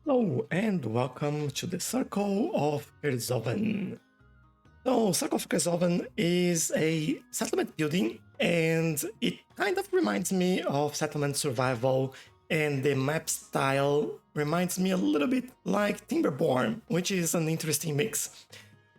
Hello and welcome to the Circle of Kerzoven. So, Circle of Kerzoven is a settlement building, and it kind of reminds me of settlement survival, and the map style reminds me a little bit like Timberborn, which is an interesting mix.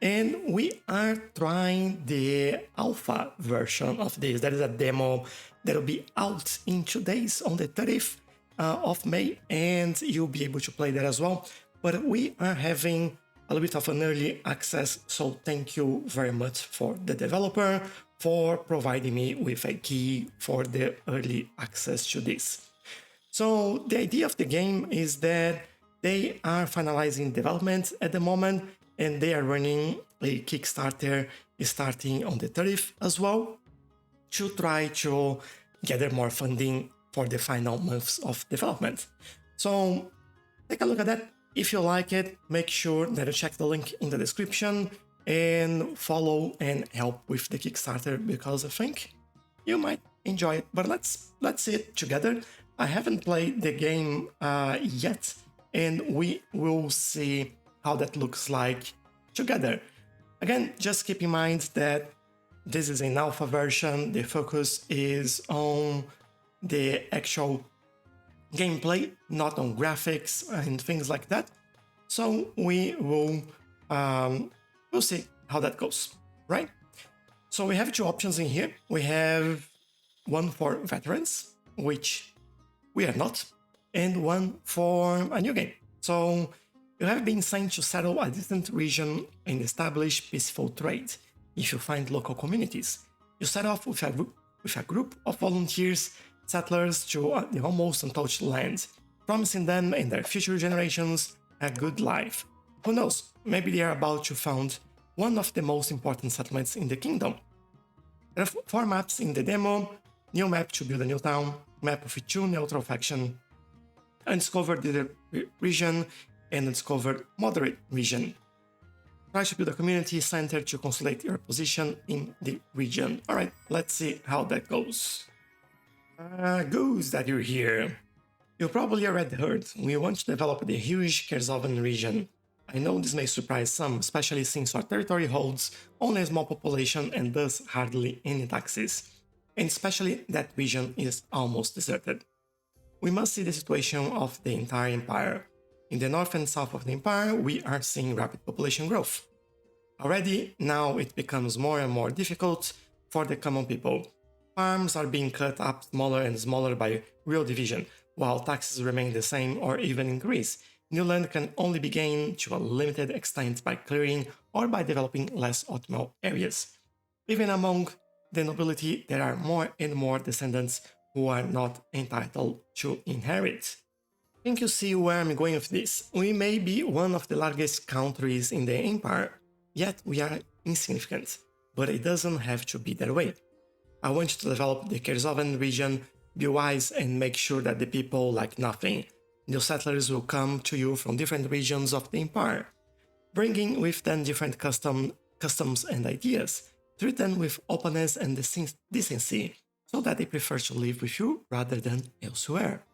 And we are trying the alpha version of this. That is a demo that will be out in 2 days on the 30th of May, and you'll be able to play that as well. But we are having a little bit of an early access, so thank you very much for the developer for providing me with a key for the early access to this. So the idea of the game is that they are finalizing development at the moment, and they are running a Kickstarter starting on the 30th as well to try to gather more funding for the final months of development. So take a look at that. If you like it, make sure that you check the link in the description and follow and help with the Kickstarter, because I think you might enjoy it. But let's see it together. I haven't played the game yet, and we will see how that looks like together. Again, just keep in mind that this is an alpha version. The focus is on the actual gameplay, not on graphics and things like that. So we will we'll see how that goes, right? So we have two options in here. We have one for veterans, which we are not, and one for a new game. So you have been sent to settle a distant region and establish peaceful trade. If you find local communities, you set off with a group of volunteers, settlers to the almost untouched land, promising them and their future generations a good life. Who knows, maybe they are about to found one of the most important settlements in the kingdom. There are 4 maps in the demo: new map to build a new town, map with 2 neutral factions, undiscovered region, and undiscovered moderate region. Try to build a community center to consolidate your position in the region. Alright, let's see how that goes. Goose that you're here. You probably already heard, we want to develop the huge Kerzoven region. I know this may surprise some, especially since our territory holds only a small population and thus hardly any taxes. And especially that region is almost deserted. We must see the situation of the entire empire. In the north and south of the empire, we are seeing rapid population growth. Already, now it becomes more and more difficult for the common people. Farms are being cut up smaller and smaller by real division, while taxes remain the same or even increase. New land can only be gained to a limited extent by clearing or by developing less optimal areas. Even among the nobility, there are more and more descendants who are not entitled to inherit. I think you see where I'm going with this. We may be one of the largest countries in the empire, yet we are insignificant, but it doesn't have to be that way. I want you to develop the Kerzoven region, be wise and make sure that the people lack nothing. New settlers will come to you from different regions of the empire, bringing with them different customs and ideas. Treat them with openness and decency, so that they prefer to live with you rather than elsewhere.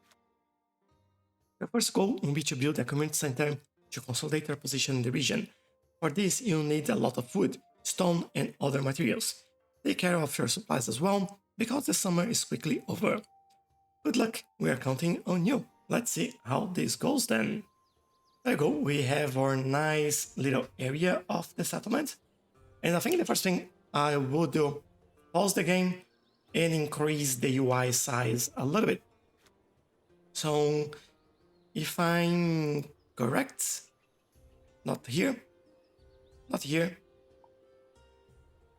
Your first goal will be to build a community center to consolidate your position in the region. For this, you'll need a lot of wood, stone, and other materials. Take care of your supplies as well, because the summer is quickly over. Good luck, we are counting on you. Let's see how this goes then. There you go, we have our nice little area of the settlement. And I think the first thing I would do, pause the game and increase the UI size a little bit. So, if I'm correct, not here,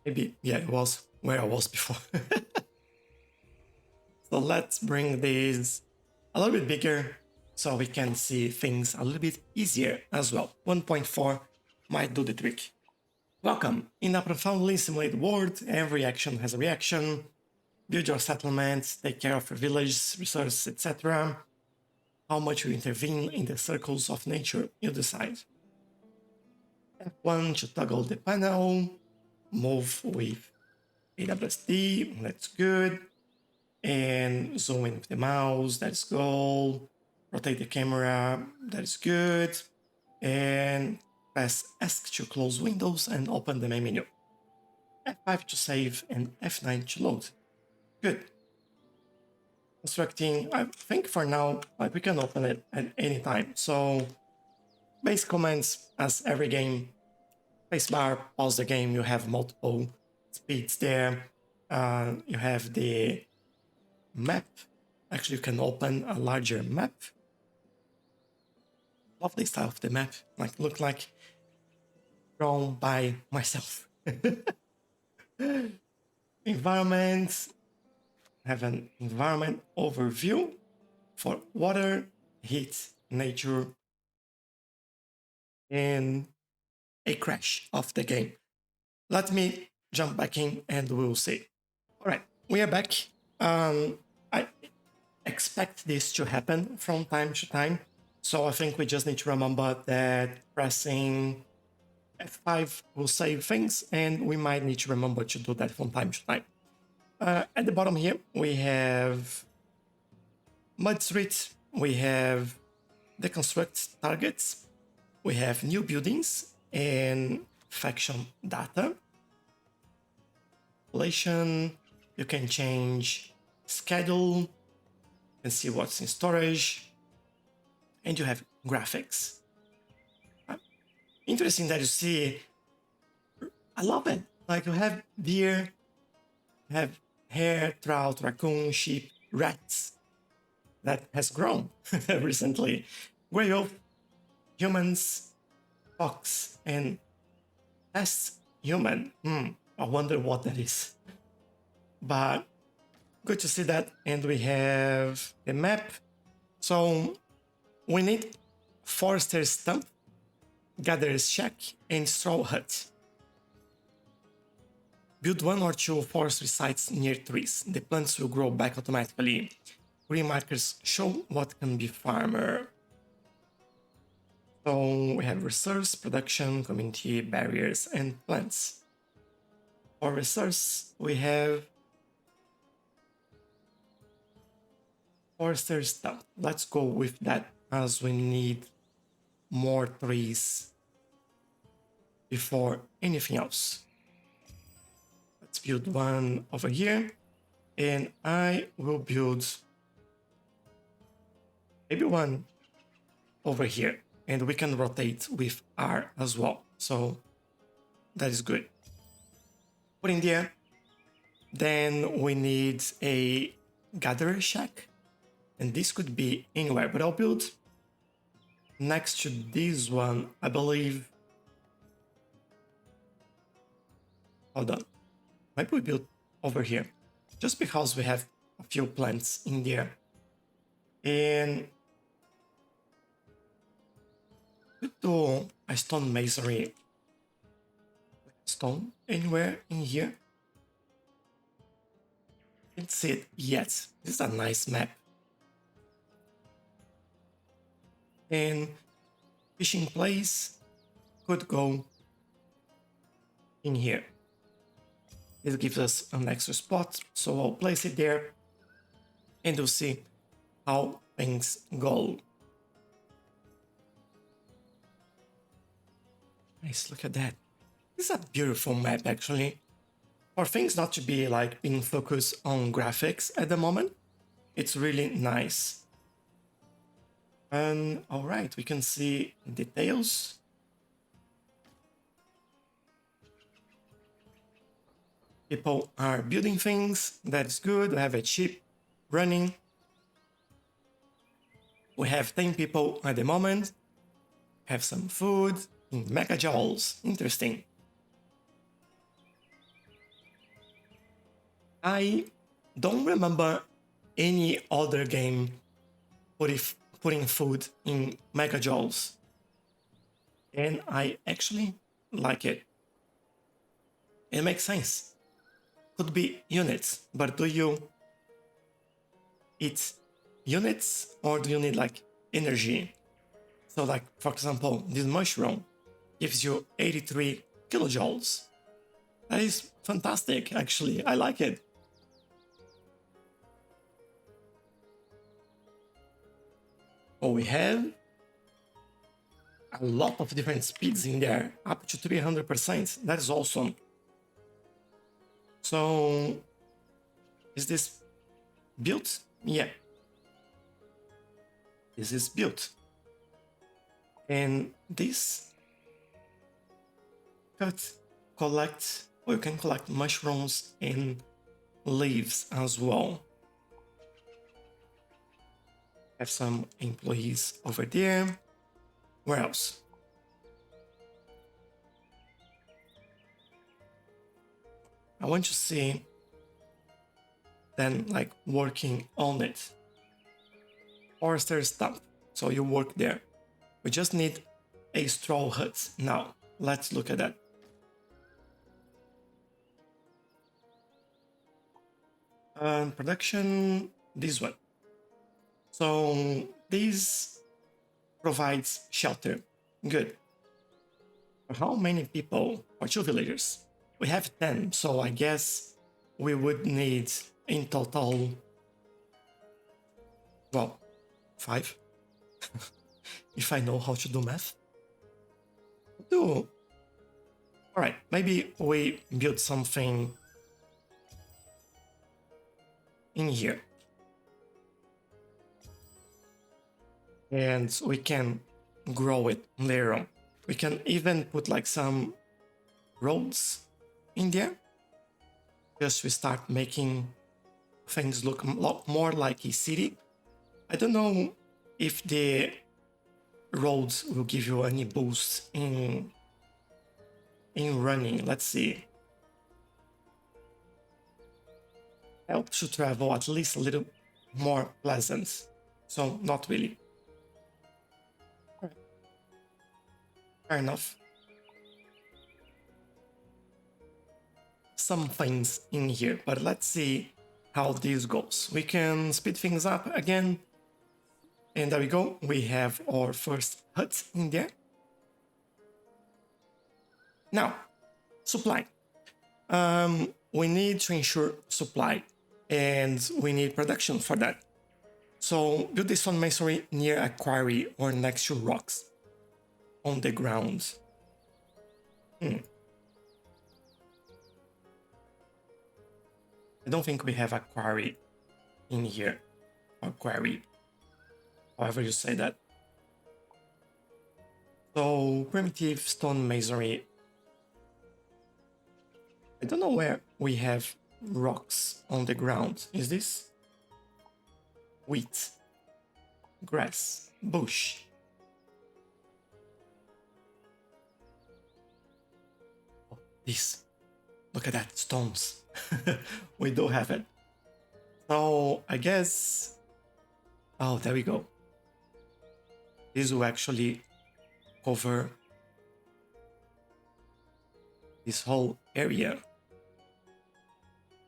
maybe, yeah, it was where I was before. So let's bring this a little bit bigger so we can see things a little bit easier as well. 1.4 might do the trick. Welcome. In a profoundly simulated world, every action has a reaction. Build your settlements, take care of your village, resources, etc. How much you intervene in the circles of nature, you decide. F1 to toggle the panel, move with AWSD, that's good. And zoom in with the mouse, let's go. rotate the camera, that is good. And press ESC to close windows and open the main menu. F5 to save and F9 to load. Good. Constructing, I think for now, we can open it at any time. So base commands, as every game, spacebar, pause the game, you have multiple speeds there. You have the map. Actually, you can open a larger map. Love the style of the map, look like drawn by myself. Environment, have an environment overview for water, heat, nature, and a crash of the game. Let me jump back in and we'll see. All right, we are back. I expect this to happen from time to time. So I think we just need to remember that pressing F5 will save things, and we might need to remember to do that from time to time. At the bottom here, we have Mud Street, we have deconstruct targets, we have new buildings and faction data. Population, you can change schedule, you can see what's in storage, and you have graphics. Interesting that you see, I love it. You have deer, you have hare, trout, raccoon, sheep, rats. That has grown recently. Grey wolf, humans, fox, and pest human. I wonder what that is. But good to see that. And we have the map. So we need forester's stump, gatherer's shack, and straw hut. Build 1 or 2 forestry sites near trees. The plants will grow back automatically. Green markers show what can be farmer. So we have resource, production, community, barriers, and plants. For resource, we have forester's stump. Let's go with that as we need more trees before anything else. Let's build one over here, and I will build maybe one over here, and we can rotate with R as well. So that is good. Put in there. Then we need a gatherer shack, and this could be anywhere, but I'll build next to this one, I believe. Hold on. Maybe we build over here, just because we have a few plants in there. And we do a stone masonry. Stone anywhere in here? Can't see it yet. This is a nice map. And fishing place could go in here. This gives us an extra spot, so I'll place it there and we'll see how things go. Nice, look at that. This is a beautiful map, actually. For things not to be being focused on graphics at the moment, it's really nice. And all right, we can see details. People are building things, that's good. We have a ship running. We have 10 people at the moment. Have some food in megajoules, interesting. I don't remember any other game putting food in megajoules, and I actually like it. It makes sense. Could be units, but do you eat units or do you need energy? So for example, this mushroom gives you 83 kilojoules. That is fantastic, actually. I like it. Oh, we have a lot of different speeds in there, up to 300%. That is awesome. So, is this built? Yeah. This is built. And this collect, or you can collect mushrooms and leaves as well. Have some employees over there. Where else? I want to see them like working on it. Forester stump. So you work there. We just need a straw hut now. Let's look at that. Production, this one. So this provides shelter. Good. For how many people? For 2 villagers. We have 10, so I guess we would need in total, well, 5. If I know how to do math. Do. Alright, maybe we build something in here. And we can grow it later on. We can even put like some roads in there. Just we start making things look a lot more like a city. I don't know if the roads will give you any boost in running. Let's see. Help to travel at least a little more pleasant. So not really. Fair enough. Some things in here, but let's see how this goes. We can speed things up again. And there we go. We have our first hut in there. Now, supply. We need to ensure supply, and we need production for that. So build this stone masonry near a quarry or next to rocks on the ground. I don't think we have a quarry in here, or quarry, however you say that. So primitive stone masonry. I don't know where we have rocks on the ground. Is this wheat, grass, bush? Oh, this. Look at that, stones. We do have it. So I guess. Oh, there we go. This will actually cover this whole area.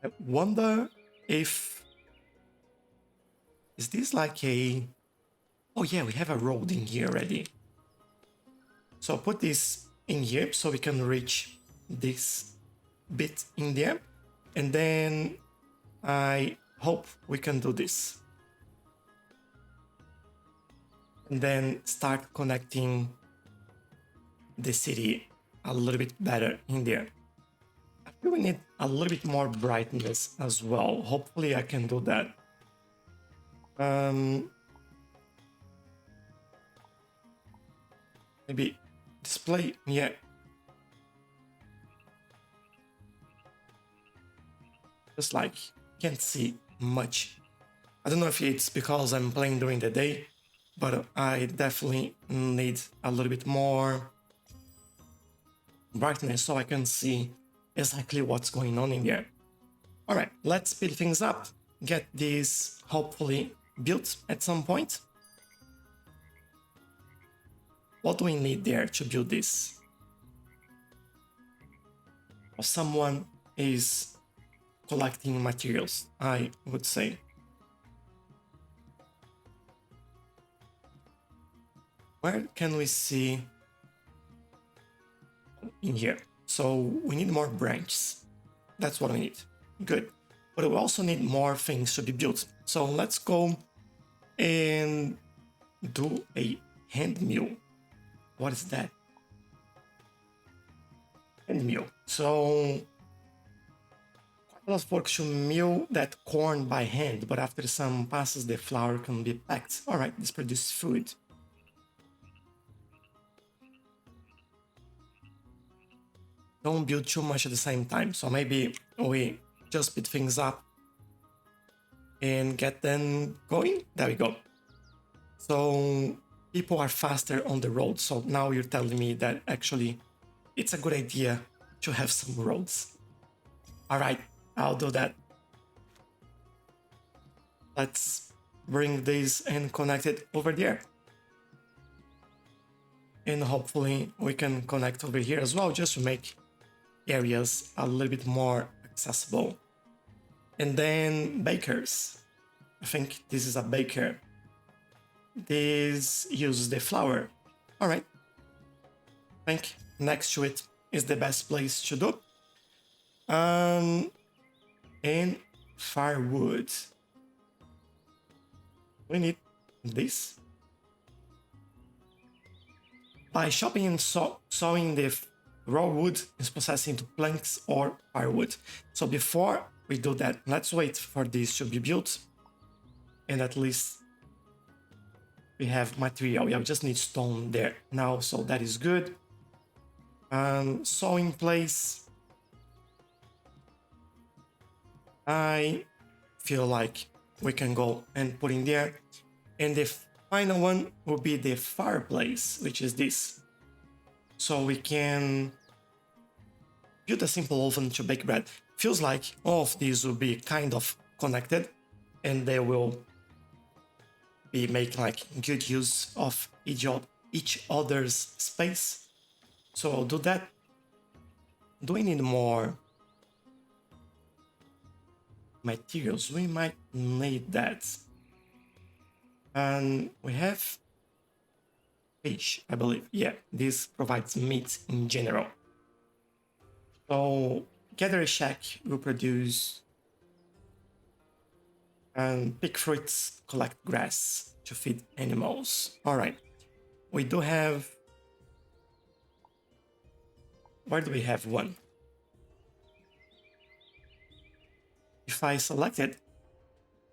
I wonder if... Is this like a... Oh yeah, we have a road in here already. So I'll put this in here so we can reach this bit in there. And then I hope we can do this. And then start connecting the city a little bit better in there. I feel we need a little bit more brightness as well. Hopefully I can do that. Maybe display, yeah. Just like, can't see much. I don't know if it's because I'm playing during the day, but I definitely need a little bit more brightness so I can see exactly what's going on in there. All right, let's speed things up, get this hopefully built at some point. What do we need there to build this? Someone is collecting materials, I would say. Where can we see in here? So we need more branches. That's what we need. Good. But we also need more things to be built. So let's go and do a hand mill. What is that? Hand mill. So quite a lot of work to mill that corn by hand, but after some passes, the flour can be packed. All right, this produces food. Don't build too much at the same time. So maybe we just speed things up and get them going. There we go. So people are faster on the road. So now you're telling me that actually it's a good idea to have some roads. All right, I'll do that. Let's bring this and connect it over there. And hopefully we can connect over here as well, just to make areas a little bit more accessible. And then bakers. I think this is a baker. This uses the flour. All right. I think next to it is the best place to do. And firewood. We need this. By chopping and sawing the raw wood is processed into planks or firewood. So before we do that, let's wait for this to be built. And at least we have material. Yeah, we just need stone there now, so that is good. Saw in place. I feel like we can go and put in there. And the final one will be the fireplace, which is this. So we can build a simple oven to bake bread. Feels like all of these will be kind of connected, and they will be making like good use of each other's space. So I'll do that. Do we need more materials? We might need that. And we have fish, I believe. Yeah, this provides meat in general. So gather a shack will produce and pick fruits, collect grass to feed animals. All right, we do have. Where do we have one? If I select it,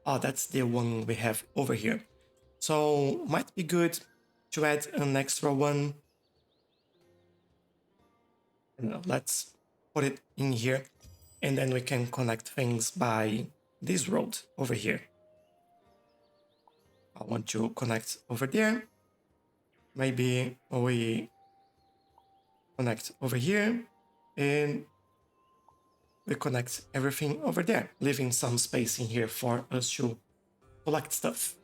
oh, that's the one we have over here. So might be good to add an extra one. Let's put it in here, and then we can connect things by this road over here. I want to connect over there. Maybe we connect over here, and we connect everything over there, leaving some space in here for us to collect stuff.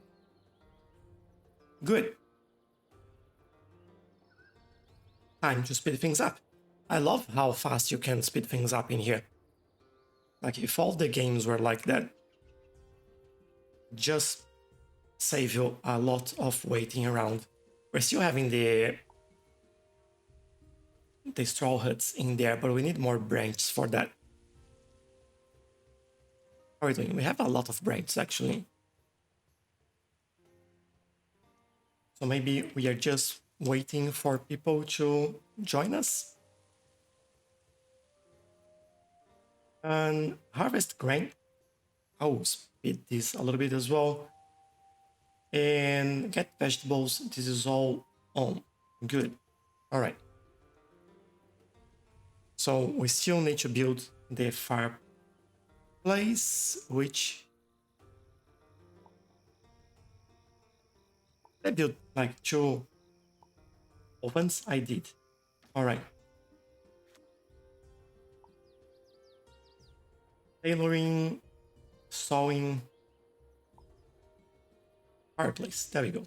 Good. Time to speed things up. I love how fast you can speed things up in here. Like if all the games were like that, just save you a lot of waiting around. We're still having the straw huts in there, but we need more branches for that. How are we doing? We have a lot of branches actually. So maybe we are just waiting for people to join us. And harvest grain. I'll speed this a little bit as well. And get vegetables. This is all on. Good. All right. So we still need to build the fireplace, which I built like 2 ovens. I did. All right. Tailoring, sewing, fireplace. There we go.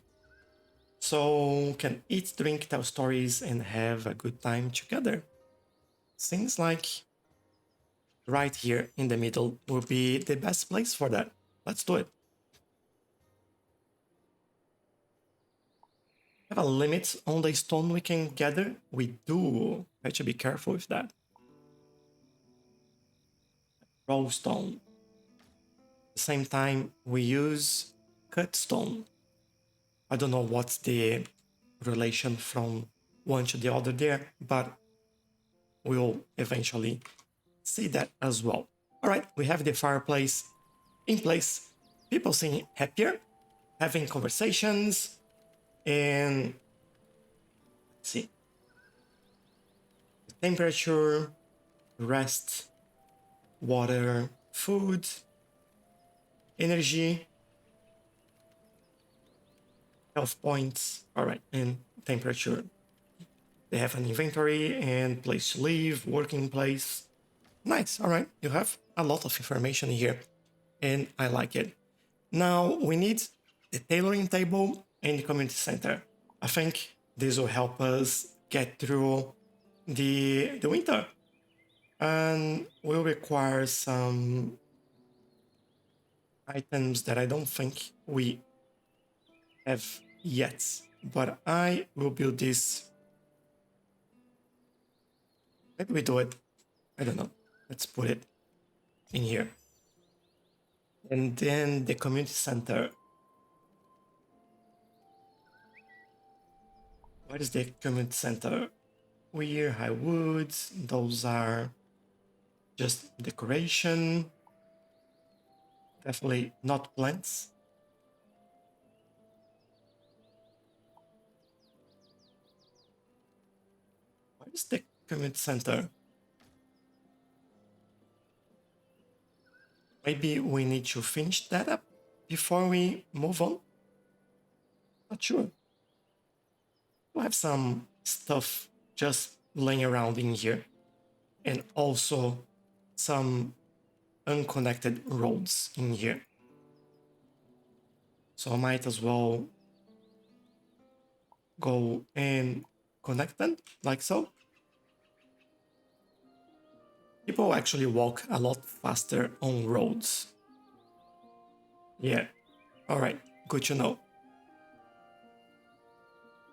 So can eat, drink, tell stories, and have a good time together. Seems like right here in the middle will be the best place for that. Let's do it. Have a limit on the stone we can gather? We do. I have to be careful with that. Raw stone. At the same time, we use cut stone. I don't know what's the relation from one to the other there, but we'll eventually see that as well. All right, we have the fireplace in place. People seem happier, having conversations, and let's see, temperature, rest, water, food, energy, health points. All right, and temperature. They have an inventory and place to live, working place. Nice. All right, you have a lot of information here, and I like it. Now we need the tailoring table and the community center. I think this will help us get through the winter, and will require some items that I don't think we have yet, but I will build this. Maybe we do it. I don't know. Let's put it in here. And then the community center. What is the community center? Weir, high woods. Those are just decoration. Definitely not plants. What is the community center? Maybe we need to finish that up before we move on. Not sure. We have some stuff just laying around in here, and also some unconnected roads in here. So I might as well go and connect them like so. People actually walk a lot faster on roads. Yeah. All right. Good to know.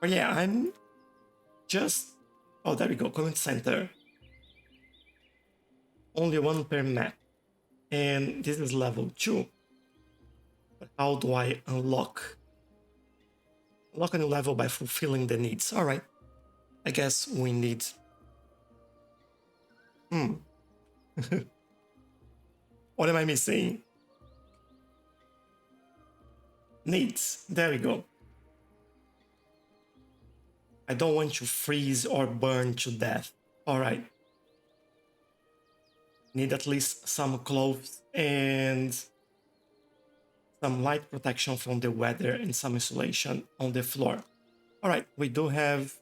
But yeah, I'm just... Oh, there we go. Community center. Only one per map. And this is level 2. But how do I unlock? Unlock a new level by fulfilling the needs. All right. I guess we need... What am I missing? Needs. There we go. I don't want to freeze or burn to death. All right. Need at least some clothes and some light protection from the weather and some insulation on the floor. All right, we do have...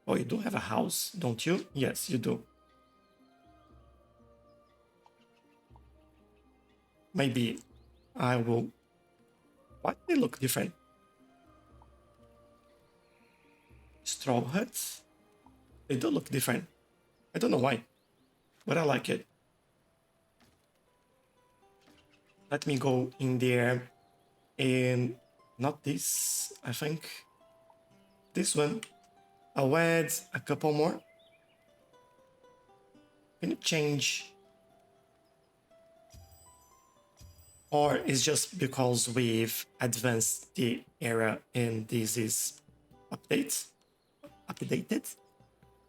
Oh, you do have a house, don't you? Yes, you do. Maybe I will... Why do they look different? Straw huts? They do look different. I don't know why, but I like it. Let me go in there and... Not this, I think. This one. I'll add a couple more. Can you change? Or it's just because we've advanced the era and this is updated?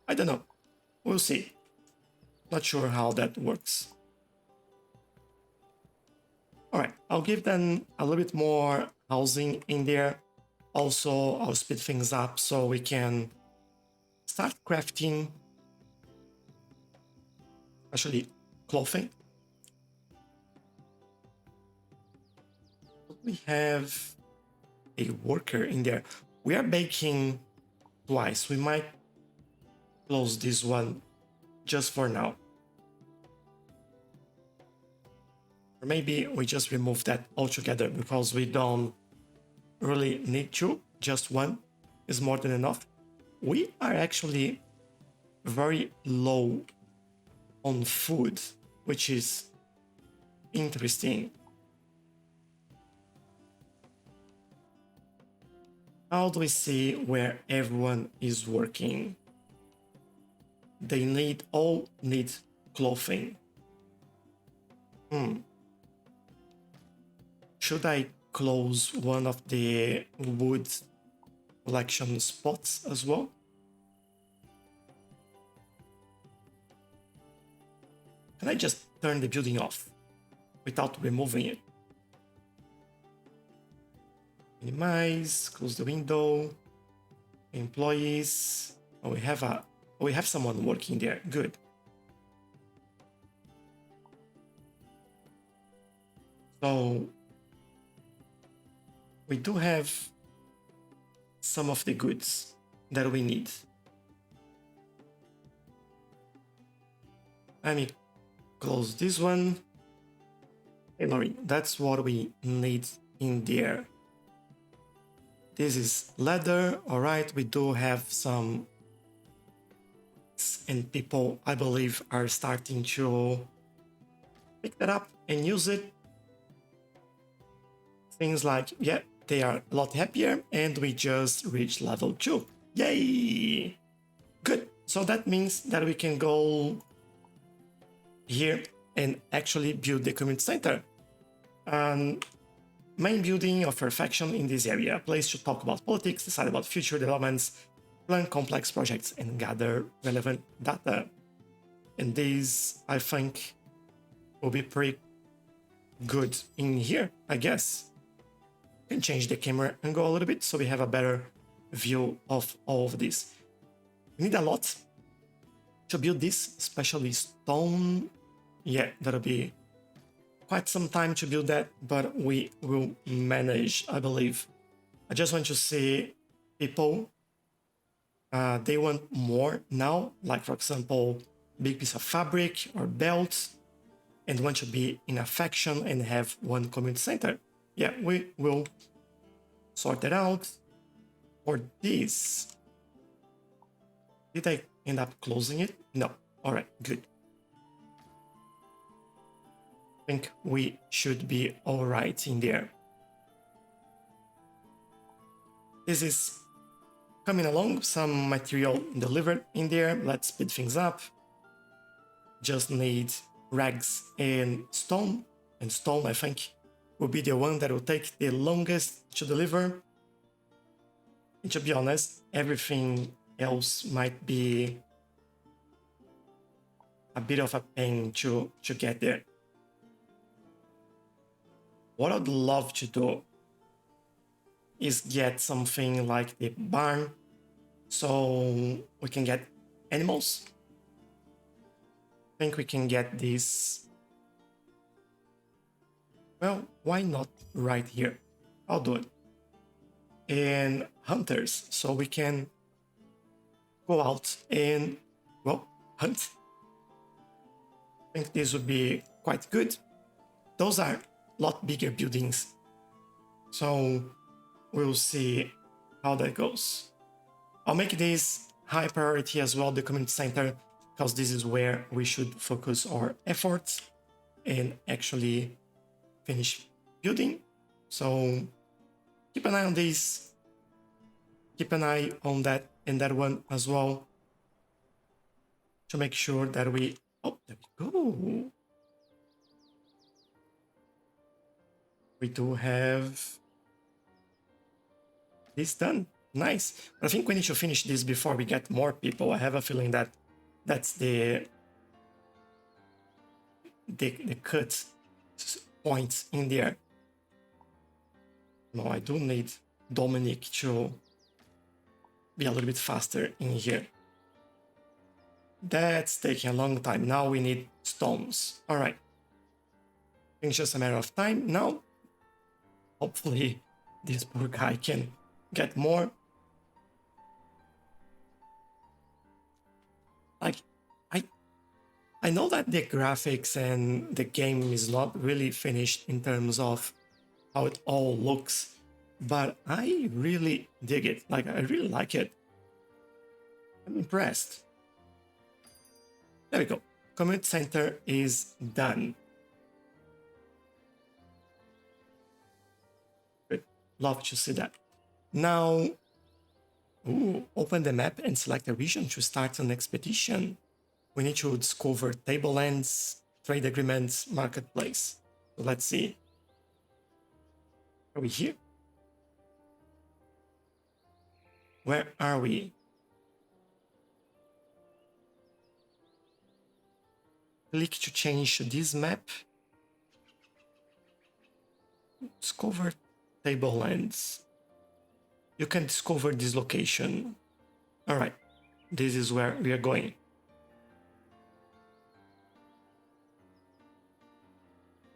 I don't know. We'll see. Not sure how that works. All right, I'll give them a little bit more housing in there. Also, I'll speed things up so we can start crafting, actually clothing. We have a worker in there. We are baking twice. We might close this one just for now. Or maybe we just remove that altogether because we don't really need to. Just one is more than enough. We are actually very low on food, which is interesting. How do we see where everyone is working? They all need clothing. Should I close one of the wood collection spots as well. Can I just turn the building off without removing it? Minimize, close the window. Employees. Oh, we have someone working there. Good. So we do have some of the goods that we need. Let me close this one. Tailoring, that's what we need in there. This is leather, all right. We do have some, and people, I believe, are starting to pick that up and use it. Things like, yeah, they are a lot happier, and we just reached level 2. Yay! Good. So that means that we can go here and actually build the community center. Main building of our faction in this area, a place to talk about politics, decide about future developments, plan complex projects, and gather relevant data. And these, I think, will be pretty good in here, I guess. Can change the camera angle a little bit so we have a better view of all of this. We need a lot to build this, especially stone. Yeah, that'll be quite some time to build that, but we will manage, I believe. I just want to see people, they want more now, like for example, big piece of fabric or belt, and want to be in a faction and have one community center. Yeah, we will sort that out. For this, did I end up closing it? No. All right, good. I think we should be all right in there. This is coming along, some material delivered in there. Let's speed things up. Just need rags and stone. And stone, I think, will be the one that will take the longest to deliver. And to be honest, everything else might be a bit of a pain to get there. What I'd love to do is get something like the barn so we can get animals. I think we can get this. Well, why not right here? I'll do it. And hunters, so we can go out and, well, hunt. I think this would be quite good. Those are a lot bigger buildings, so we'll see how that goes. I'll make this high priority as well, the community center, because this is where we should focus our efforts and actually finish building. So keep an eye on this, keep an eye on that and that one as well, to make sure that we, oh, there we go. We do have this done. Nice. But I think we need to finish this before we get more people. I have a feeling that that's the cut point in there. No, I do need Dominic to be a little bit faster in here. That's taking a long time. Now we need stones. All right. I think it's just a matter of time now. Hopefully this poor guy can get more. Like, I know that the graphics and the game is not really finished in terms of how it all looks, but I really dig it. Like, I really like it. I'm impressed. There we go. Community center is done. Good. Love to see that. Now, open the map and select a region to start an expedition. We need to discover tablelands, trade agreements, marketplace. So let's see. Are we here? Where are we? Click to change this map. Discover tablelands. You can discover this location. All right, this is where we are going.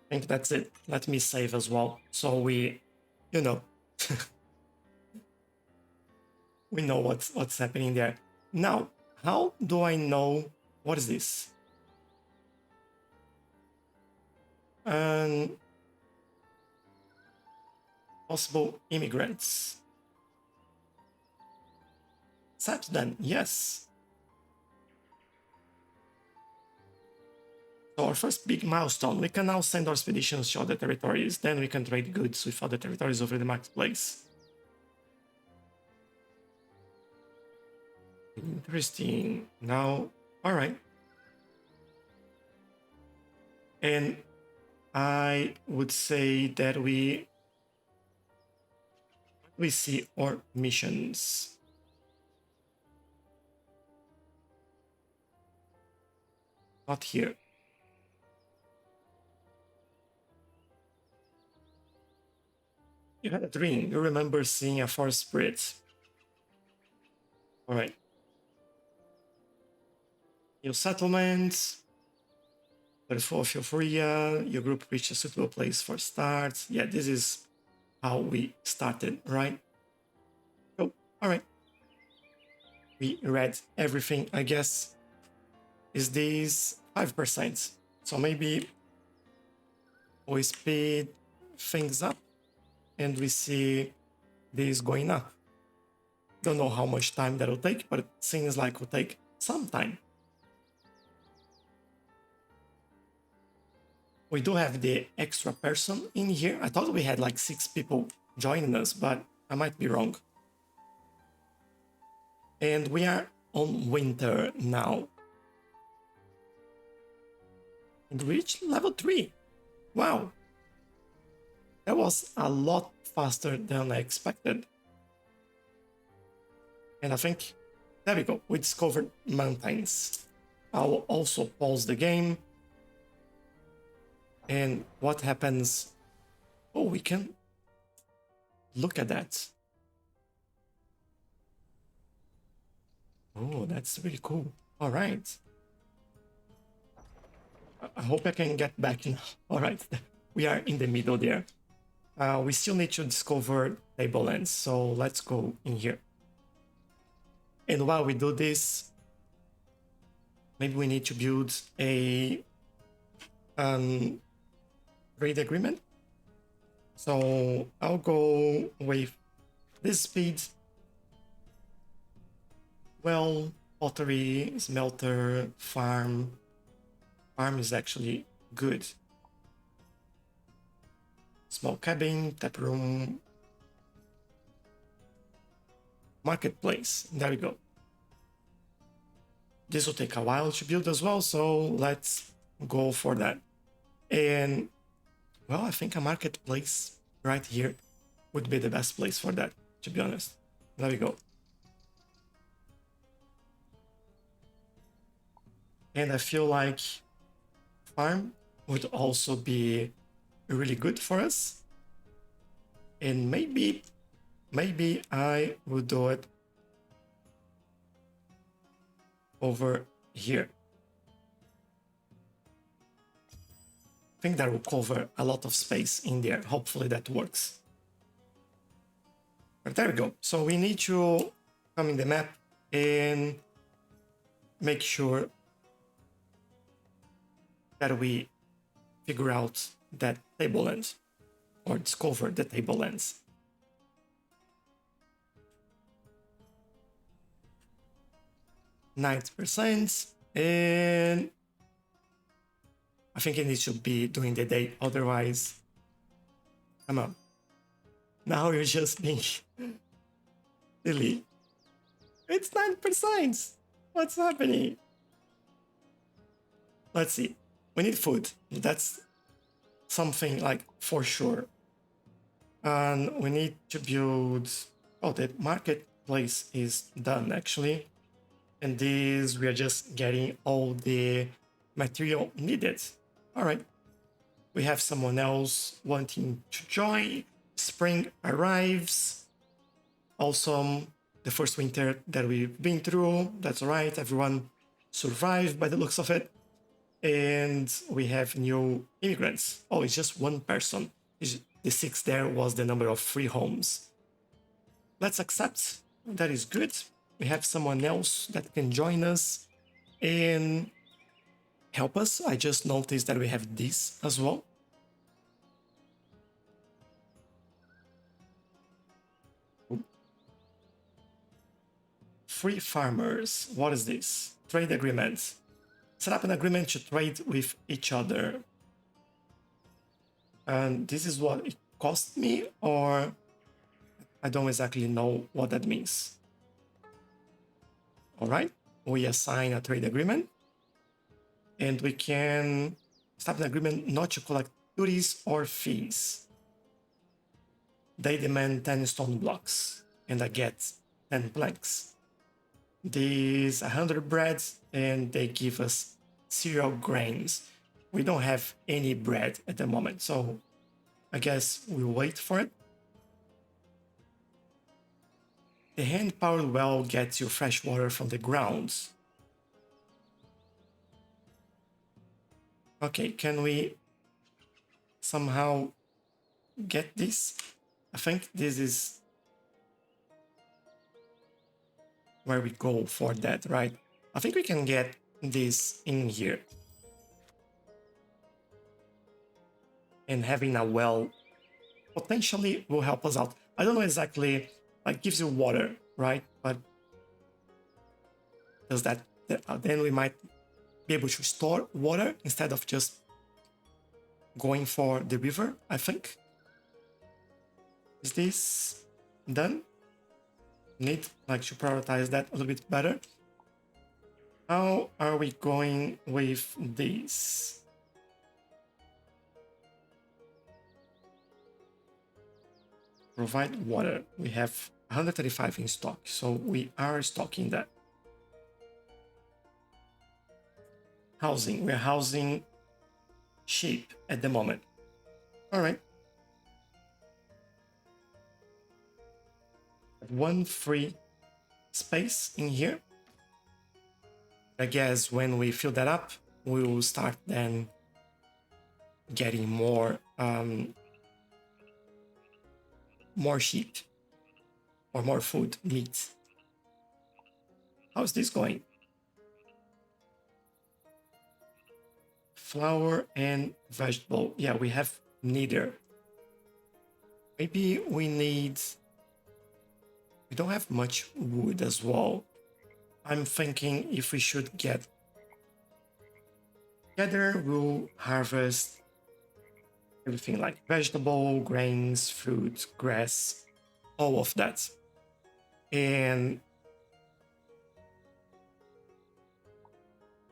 I think that's it. Let me save as well. So we, you know, we know what's happening there. Now, how do I know what is this? Possible immigrants. Accept then, yes. So our first big milestone, we can now send our expeditions to other territories, then we can trade goods with other territories over the marketplace. Interesting. Now, all right. And I would say that we see our missions. Not here. You had a dream. You remember seeing a forest spirit. All right. New settlements. But for Euphoria, your group reached a suitable place for start. Yeah, this is how we started, right? Oh, all right. We read everything, I guess. Is this 5%? So maybe we speed things up and we see this going up. Don't know how much time that will take, but it seems like it will take some time. We do have the extra person in here. I thought we had like 6 people joining us, but I might be wrong. And we are on winter now. And reach level 3. Wow. That was a lot faster than I expected. And I think, there we go, we discovered mountains. I'll also pause the game. And what happens? Oh, we can look at that. Oh, that's really cool. All right. I hope I can get back now. All right, we are in the middle there. We still need to discover tablelands, so let's go in here. And while we do this, maybe we need to build a trade agreement. So I'll go with this speed. Well, pottery, smelter, farm. Farm is actually good. Small cabin, tap room, marketplace. There we go. This will take a while to build as well, so let's go for that. And well, I think a marketplace right here would be the best place for that, to be honest. There we go. And I feel like farm would also be really good for us. And maybe I would do it over here. I think that will cover a lot of space in there. Hopefully that works. But there we go. So we need to come in the map and make sure that we figure out that tablelands or discover the tablelands. %, and I think it needs to be during the day, otherwise, come on. Now you're just being silly. It's 9%. What's happening? Let's see. We need food. That's something like for sure. And we need to build. Oh, the market place is done actually. And this, we are just getting all the material needed. All right. We have someone else wanting to join. Spring arrives. Awesome. The first winter that we've been through. That's right. Everyone survived by the looks of it. And we have new immigrants. Oh, it's just one person. The 6 there was the number of free homes. Let's accept. That is good. We have someone else that can join us and help us. I just noticed that we have this as well. Free farmers. What is this? Trade agreement. Set up an agreement to trade with each other. And this is what it cost me, or I don't exactly know what that means. All right, we assign a trade agreement and we can start an agreement not to collect duties or fees. They demand 10 stone blocks and I get 10 planks. These 100 breads and they give us cereal grains. We don't have any bread at the moment, so I guess we'll wait for it. The hand-powered well gets you fresh water from the ground. Okay, can we somehow get this? I think this is where we go for that, right? I think we can get this in here. And having a well potentially will help us out. I don't know exactly, like gives you water, right? But does that, then we might be able to store water instead of just going for the river, I think. Is this done? Need like to prioritize that a little bit better. How are we going with this? Provide water. We have 135 in stock, so we are stocking that. Housing. We're housing sheep at the moment. All right. One free space in here. I guess when we fill that up, we will start then getting more sheep or more food, meat. How's this going? Flour and vegetable. Yeah, we have neither. Maybe we don't have much wood as well. I'm thinking if we should get together, we'll harvest everything like vegetable, grains, fruit, grass, all of that. And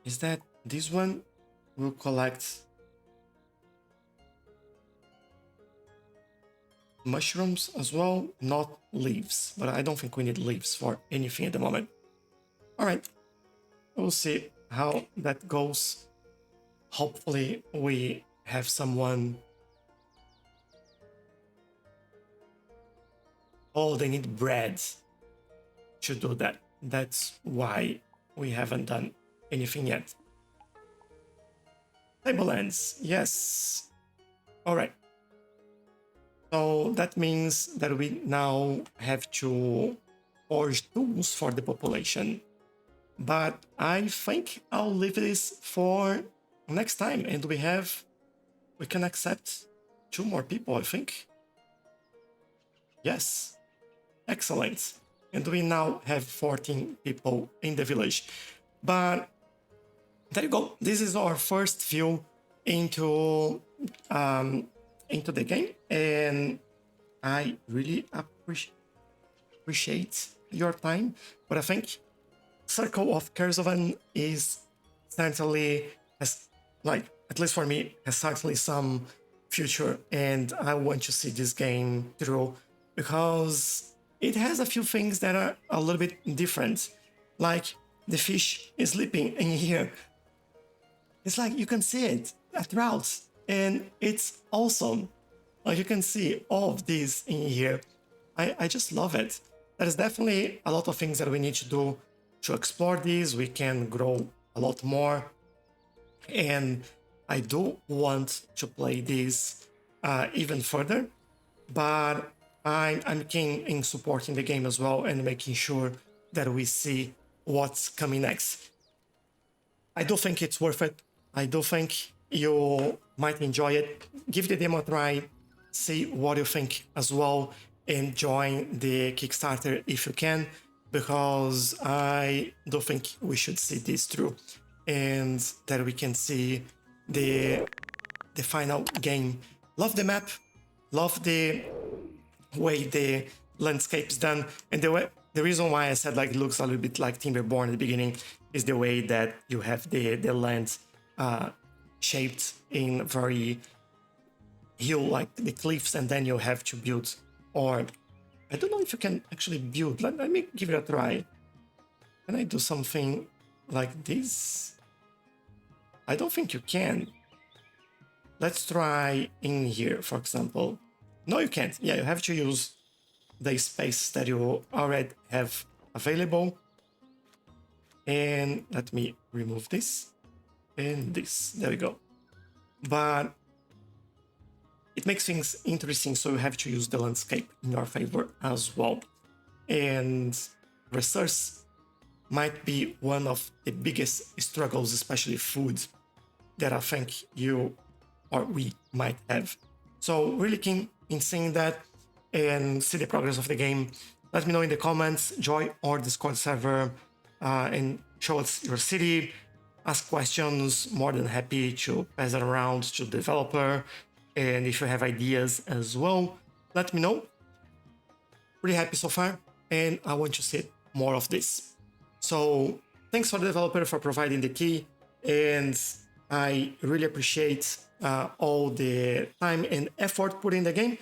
is that this one? We'll collect mushrooms as well, not leaves, but I don't think we need leaves for anything at the moment. All right, we'll see how that goes. Hopefully we have someone. Oh, they need bread to do that. That's why we haven't done anything yet. Tablelands, yes. All right. So that means that we now have to forge tools for the population. But I think I'll leave this for next time. And we can accept 2 more people, I think. Yes. Excellent. And we now have 14 people in the village. But there you go. This is our first view into the game, and I really appreciate your time. But I think Circle of Kerzoven is certainly at least for me, has certainly some future, and I want to see this game through because it has a few things that are a little bit different. Like the fish is sleeping in here. It's like you can see it throughout, and it's awesome. Like you can see all of these in here. I just love it. There's definitely a lot of things that we need to do to explore these. We can grow a lot more. And I do want to play this even further, but I'm keen in supporting the game as well and making sure that we see what's coming next. I do think it's worth it. I do think you might enjoy it. Give the demo a try, see what you think as well, and join the Kickstarter if you can, because I do think we should see this through and that we can see the final game. Love the map, love the way the landscape's done, and the reason why I said like it looks a little bit like Timberborn at the beginning is the way that you have the land shaped in very hill like the cliffs, and then you have to build, or I don't know if you can actually build. Let me give it a try. Can I do something like this? I don't think you can. Let's try in here, for example. No, you can't. Yeah, you have to use the space that you already have available. And let me remove this and this. There we go. But it makes things interesting, so you have to use the landscape in your favor as well. And resource might be one of the biggest struggles, especially food, that I think you or we might have. So really keen in seeing that and see the progress of the game. Let me know in the comments, join our Discord server and show us your city, ask questions, more than happy to pass it around to the developer. And if you have ideas as well, let me know. Pretty happy so far, and I want to see more of this. So thanks for the developer for providing the key, and I really appreciate all the time and effort put in the game.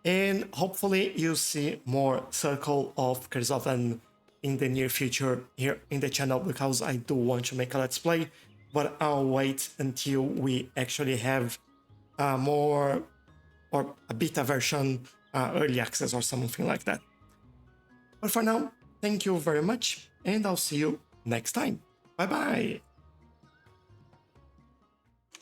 And hopefully you see more Circle of Kerzoven in the near future here in the channel, because I do want to make a let's play, but I'll wait until we actually have more or a beta version, early access or something like that. But for now, thank you very much, and I'll see you next time. Bye bye.